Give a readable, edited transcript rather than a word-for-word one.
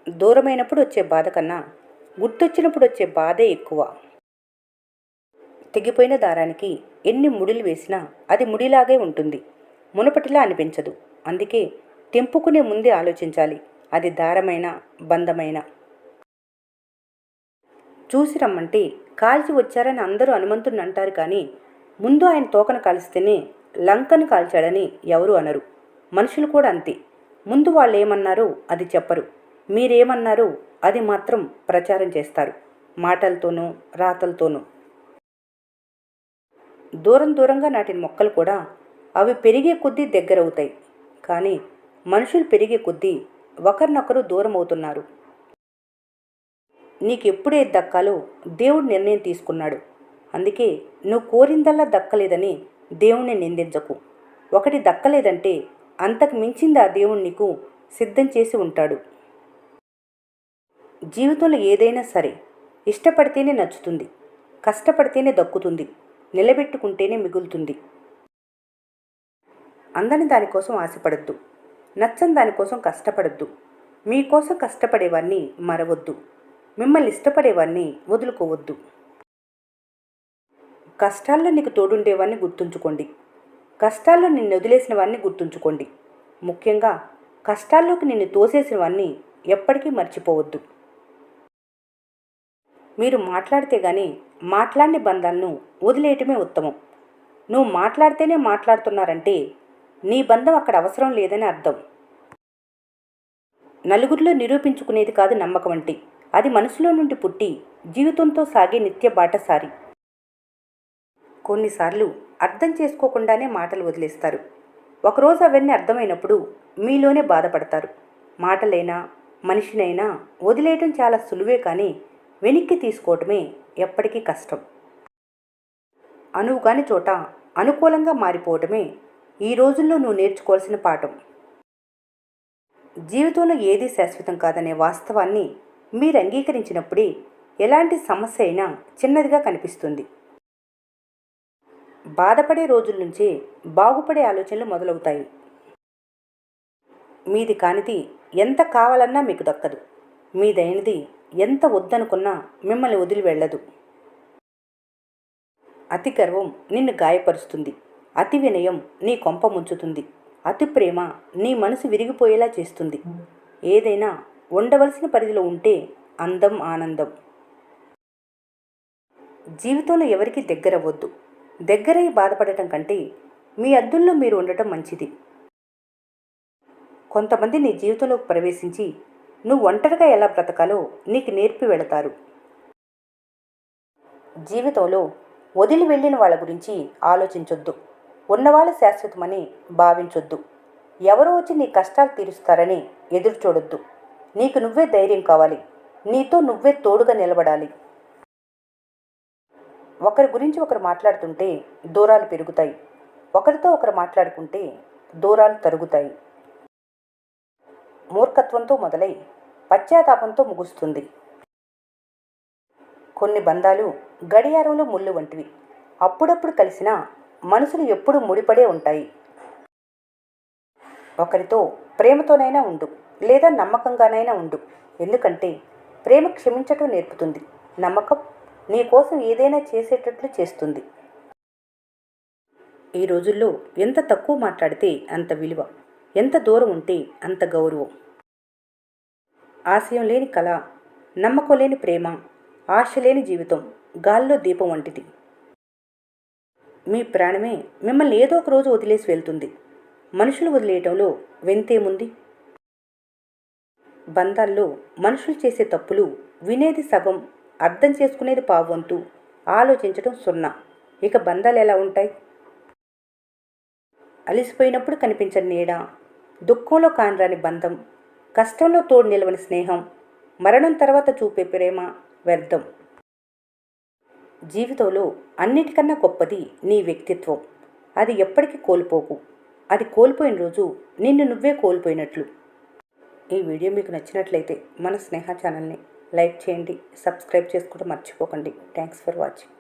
దూరమైనప్పుడు వచ్చే బాధ కన్నా గుర్తొచ్చినప్పుడు వచ్చే బాధే ఎక్కువ. తెగిపోయిన దారానికి ఎన్ని ముడులు వేసినా అది ముడిలాగే ఉంటుంది, మునుపటిలా అనిపించదు. అందుకే తెంపుకునే ముందే ఆలోచించాలి, అది దారమైన బంధమైన. చూసి రమ్మంటే కాల్చి వచ్చారని అందరూ హనుమంతుడిని అంటారు, కానీ ముందు ఆయన తోకను కాల్స్తేనే లంకను కాల్చాడని ఎవరూ అనరు. మనుషులు కూడా అంతే, ముందు వాళ్ళు ఏమన్నారో అది చెప్పరు, మీరేమన్నారో అది మాత్రం ప్రచారం చేస్తారు, మాటలతోనూ రాతలతోనూ. దూరం దూరంగా నాటిన మొక్కలు కూడా అవి పెరిగే కొద్దీ దగ్గరవుతాయి, కానీ మనుషులు పెరిగే కొద్దీ ఒకరినొకరు దూరం అవుతున్నారు. నీకెప్పుడు ఏది దక్కాలో దేవుడు నిర్ణయం తీసుకున్నాడు. అందుకే నువ్వు కోరిందల్లా దక్కలేదని దేవుణ్ణి నిందించకు. ఒకటి దక్కలేదంటే అంతకు మించింది ఆ దేవుడు నీకు సిద్ధం చేసి ఉంటాడు. జీవితంలో ఏదైనా సరే ఇష్టపడితేనే నచ్చుతుంది, కష్టపడితేనే దక్కుతుంది, నిలబెట్టుకుంటేనే మిగులుతుంది. అందని దానికోసం ఆశపడద్దు, నచ్చని దానికోసం కష్టపడద్దు. మీకోసం కష్టపడేవాన్ని మరవద్దు, మిమ్మల్ని ఇష్టపడేవాన్ని వదులుకోవద్దు. కష్టాల్లో నీకు తోడుండేవాన్ని గుర్తుంచుకోండి, కష్టాల్లో నిన్ను వదిలేసిన వాన్ని గుర్తుంచుకోండి. ముఖ్యంగా కష్టాల్లోకి నిన్ను తోసేసిన వాన్ని ఎప్పటికీ మర్చిపోవద్దు. మీరు మాట్లాడితే గానీ మాట్లాడిన బంధాలను వదిలేయటమే ఉత్తమం. నువ్వు మాట్లాడితేనే మాట్లాడుతున్నారంటే నీ బంధం అక్కడ అవసరం లేదని అర్థం. నలుగురిలో నిరూపించుకునేది కాదు నమ్మకం అంటే, అది మనసులో నుండి పుట్టి జీవితంతో సాగే నిత్య బాటసారి. కొన్నిసార్లు అర్థం చేసుకోకుండానే మాటలు వదిలేస్తారు. ఒకరోజు అవన్నీ అర్థమైనప్పుడు మీలోనే బాధపడతారు. మాటలైనా మనిషినైనా వదిలేయటం చాలా సులువే, కానీ వెనక్కి తీసుకోవటమే ఎప్పటికీ కష్టం. అనువుగాని చోట అనుకూలంగా మారిపోవటమే ఈ రోజుల్లో నువ్వు నేర్చుకోవాల్సిన పాఠం. జీవితంలో ఏదీ శాశ్వతం కాదనే వాస్తవాన్ని మీరు అంగీకరించినప్పుడే ఎలాంటి సమస్య అయినా చిన్నదిగా కనిపిస్తుంది. బాధపడే రోజుల నుంచే బాగుపడే ఆలోచనలు మొదలవుతాయి. మీది కానిది ఎంత కావాలన్నా మీకు దక్కదు, మీదైనది ఎంత వద్దనుకున్నా మిమ్మల్ని వదిలి వెళ్ళదు. అతి గర్వం నిన్ను గాయపరుస్తుంది, అతి వినయం నీ కొంప ముంచుతుంది, అతి ప్రేమ నీ మనసు విరిగిపోయేలా చేస్తుంది. ఏదైనా ఉండవలసిన పరిధిలో ఉంటే అందం ఆనందం. జీవితంలో ఎవరికి దగ్గరవ్వద్దు. దగ్గరై బాధపడటం కంటే మీ అద్దుల్లో మీరు ఉండటం మంచిది. కొంతమంది నీ జీవితంలోకి ప్రవేశించి నువ్వు ఒంటరిగా ఎలా బ్రతకాలో నీకు నేర్పి వెళతారు. జీవితంలో వదిలి వెళ్ళిన వాళ్ళ గురించి ఆలోచించొద్దు, ఉన్నవాళ్ళు శాశ్వతమని భావించొద్దు. ఎవరో వచ్చి నీ కష్టాలు తీరుస్తారని ఎదురు చూడొద్దు. నీకు నువ్వే ధైర్యం కావాలి, నీతో నువ్వే తోడుగా నిలబడాలి. ఒకరి గురించి ఒకరు మాట్లాడుతుంటే దూరాలు పెరుగుతాయి, ఒకరితో ఒకరు మాట్లాడుకుంటే దూరాలు తరుగుతాయి. మూర్ఖత్వంతో మొదలై పశ్చాత్తాపంతో ముగుస్తుంది. కొన్ని బంధాలు గడియారంలో ముళ్ళు వంటివి, అప్పుడప్పుడు కలిసినా మనసులు ఎప్పుడూ ముడిపడే ఉంటాయి. ఒకరితో ప్రేమతోనైనా ఉండు, లేదా నమ్మకంగానైనా ఉండు. ఎందుకంటే ప్రేమ క్షమించటం నేర్పుతుంది, నమ్మకం నీ కోసం ఏదైనా చేసేటట్లు చేస్తుంది. ఈ రోజుల్లో ఎంత తక్కువ మాట్లాడితే అంత విలువ, ఎంత దూరం ఉంటే అంత గౌరవం. ఆశయం లేని కళ, నమ్మకం లేని ప్రేమ, ఆశ లేని జీవితం గాల్లో దీపం వంటిది. మీ ప్రాణమే మిమ్మల్ని ఏదో ఒక రోజు వదిలేసి వెళ్తుంది. మనుషులు వదిలేయటంలో వింతేముంది? బంధాల్లో మనుషులు చేసే తప్పులు వినేది సగం, అర్థం చేసుకునేది పావంతు, ఆలోచించడం సున్నా. ఇక బంధాలు ఎలా ఉంటాయి? అలిసిపోయినప్పుడు కనిపించని నీడ, దుఃఖంలో కానరాని బంధం, కష్టంలో తోడు నిలవని స్నేహం, మరణం తర్వాత చూపే ప్రేమ వ్యర్థం. జీవితంలో అన్నిటికన్నా గొప్పది నీ వ్యక్తిత్వం. అది ఎప్పటికీ కోల్పోకు. అది కోల్పోయిన రోజు నిన్ను నువ్వే కోల్పోయినట్లు. ఈ వీడియో మీకు నచ్చినట్లయితే మన స్నేహ ఛానల్ని లైక్ చేయండి, సబ్స్క్రైబ్ చేసుకోవడం మర్చిపోకండి. Thanks for watching.